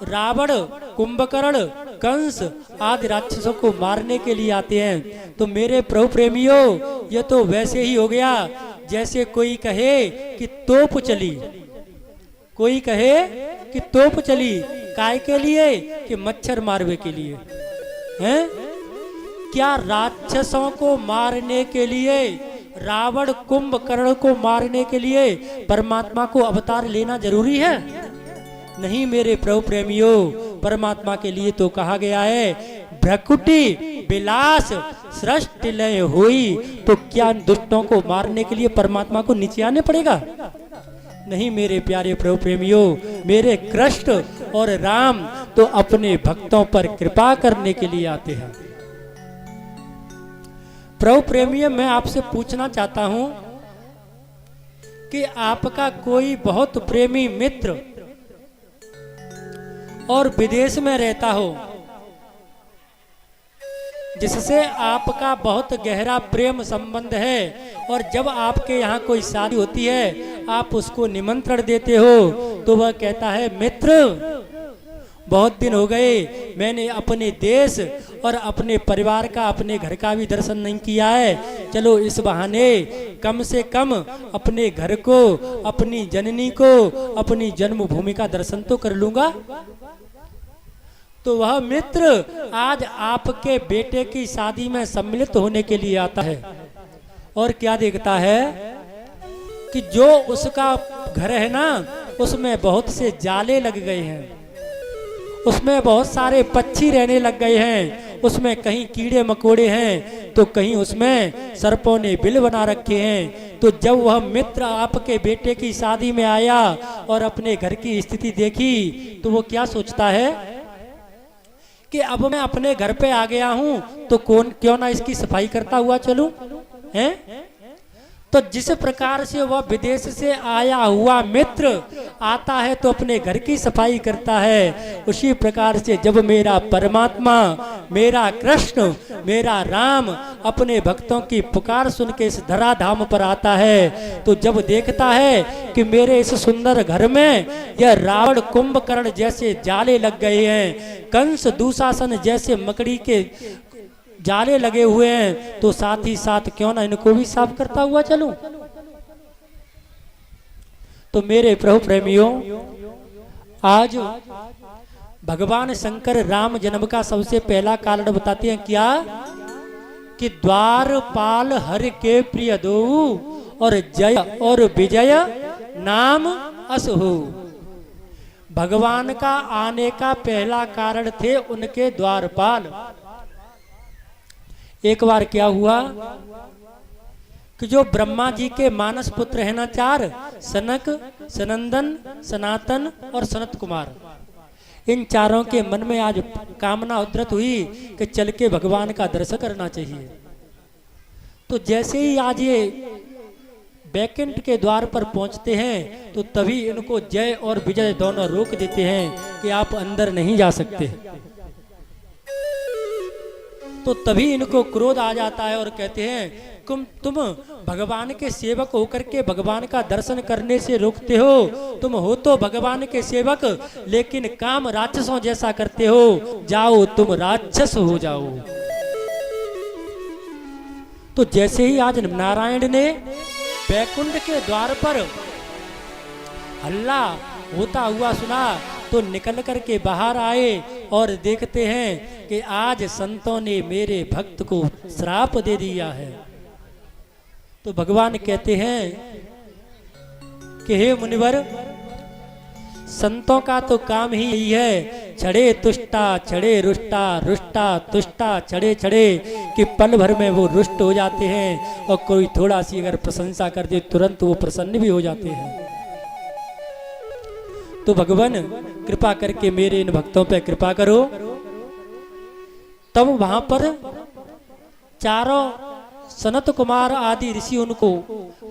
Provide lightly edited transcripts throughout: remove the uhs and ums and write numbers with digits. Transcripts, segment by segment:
रावण, कुंभकर्ण, कंस आदि राक्षसों को मारने के लिए आते हैं। तो मेरे प्रभु प्रेमियों, ये तो वैसे ही हो गया जैसे कोई कहे कि तोप चली, कोई कहे कि तोप चली, काय के लिए? कि मच्छर मारने के लिए। हैं? क्या राक्षसों को मारने के लिए, रावण कुंभकर्ण को मारने के लिए परमात्मा को अवतार लेना जरूरी है? नहीं मेरे प्रभु प्रेमियों, परमात्मा के लिए तो कहा गया है भ्रकुटी विलास सृष्टि लय हुई। तो क्या दुष्टों को मारने के लिए परमात्मा को नीचे आने पड़ेगा? नहीं मेरे प्यारे प्रभु प्रेमियों, मेरे कृष्ण और राम तो अपने भक्तों पर कृपा करने के लिए आते हैं। प्रभु प्रेमियों, मैं आपसे पूछना चाहता हूं कि आपका कोई बहुत प्रेमी मित्र और विदेश में रहता हो, जिससे आपका बहुत गहरा प्रेम संबंध है, और जब आपके यहाँ कोई शादी होती है आप उसको निमंत्रण देते हो तो वह कहता है मित्र बहुत दिन हो गए, मैंने अपने देश और अपने परिवार का, अपने घर का भी दर्शन नहीं किया है, चलो इस बहाने कम से कम अपने घर को, अपनी जननी को, अपनी जन्मभूमि का दर्शन तो कर लूंगा। तो वह मित्र आज आपके बेटे की शादी में सम्मिलित होने के लिए आता है, और क्या देखता है कि जो उसका घर है ना, उसमें बहुत से जाले लग गए हैं, उसमें बहुत सारे पक्षी रहने लग गए हैं, उसमें कहीं कीड़े मकोड़े हैं तो कहीं उसमें सर्पों ने बिल बना रखे हैं। तो जब वह मित्र आपके बेटे की शादी में आया और अपने घर की स्थिति देखी तो वो क्या सोचता है कि अब मैं अपने घर पे आ गया हूं तो क्यों ना इसकी सफाई करता हुआ चलूं, हैं? तो जिस प्रकार से वह विदेश से आया हुआ मित्र आता है तो अपने घर की सफाई करता है, उसी प्रकार से जब मेरा परमात्मा, मेरा कृष्ण, मेरा राम अपने भक्तों की पुकार सुन के इस धराधाम पर आता है, तो जब देखता है कि मेरे इस सुंदर घर में यह रावण कुंभकर्ण जैसे जाले लग गए हैं, कंस दुशासन जैसे मकड़ी के जाले लगे हुए हैं, तो साथ ही साथ क्यों ना इनको भी साफ करता हुआ चलूं। तो मेरे प्रभु प्रेमियों, आज भगवान शंकर राम जन्म का सबसे पहला कारण बताते हैं क्या? कि द्वारपाल हरि के प्रिय दो और जय और विजय नाम असहु। भगवान का आने का पहला कारण थे उनके द्वारपाल। एक बार क्या हुआ कि जो ब्रह्मा जी के मानस पुत्र है ना चार, सनक, सनंदन, सनातन और सनत कुमार, इन चारों के मन में आज कामना उद्धृत हुई कि चल के भगवान का दर्शन करना चाहिए। तो जैसे ही आज ये बैकुंठ के द्वार पर पहुंचते हैं तो तभी इनको जय और विजय दोनों रोक देते हैं कि आप अंदर नहीं जा सकते। तो तभी इनको क्रोध आ जाता है और कहते हैं तुम भगवान के सेवक होकर के भगवान का दर्शन करने से रोकते हो, तुम हो तो भगवान के सेवक लेकिन काम राक्षसों जैसा करते हो, जाओ तुम राक्षस हो जाओ। तो जैसे ही आज नारायण ने बैकुंठ के द्वार पर हल्ला होता हुआ सुना तो निकल कर के बाहर आए और देखते हैं कि आज संतों ने मेरे भक्त को श्राप दे दिया है। तो भगवान कहते हैं कि हे मुनिवर, संतों का तो काम ही यही है, छड़े तुष्टा छड़े रुष्टा, रुष्टा तुष्टा छड़े छड़े, कि पल भर में वो रुष्ट हो जाते हैं और कोई थोड़ा सी अगर प्रशंसा कर दे तुरंत वो प्रसन्न भी हो जाते हैं। तो भगवान कृपा करके मेरे इन भक्तों पे कृपा करो। तब वहां पर चारों सनत कुमार आदि ऋषि उनको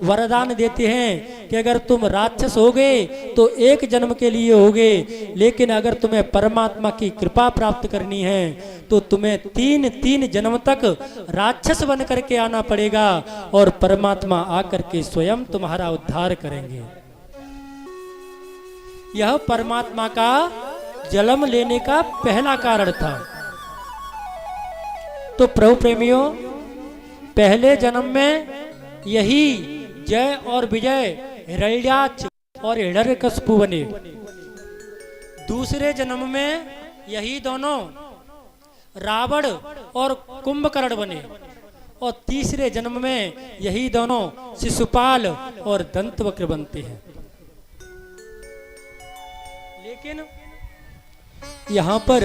वरदान देते हैं कि अगर तुम राक्षस हो गए तो एक जन्म के लिए होगे, लेकिन अगर तुम्हें परमात्मा की कृपा प्राप्त करनी है तो तुम्हें तीन जन्म तक राक्षस बन करके आना पड़ेगा और परमात्मा आकर के स्वयं तुम्हारा उद्धार करेंगे। यह परमात्मा का जन्म लेने का पहला कारण था। तो प्रभु प्रेमियों, पहले जन्म में यही जय और विजय हिरण्याक्ष और हिरण्यकशिपु बने। दूसरे जन्म में यही दोनों रावण और कुंभकर्ण बने। और तीसरे जन्म में यही दोनों शिशुपाल और दंतवक्र बनते हैं। लेकिन यहाँ पर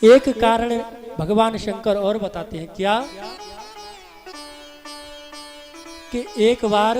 एक कारण भगवान शंकर और बताते हैं, क्या कि एक बार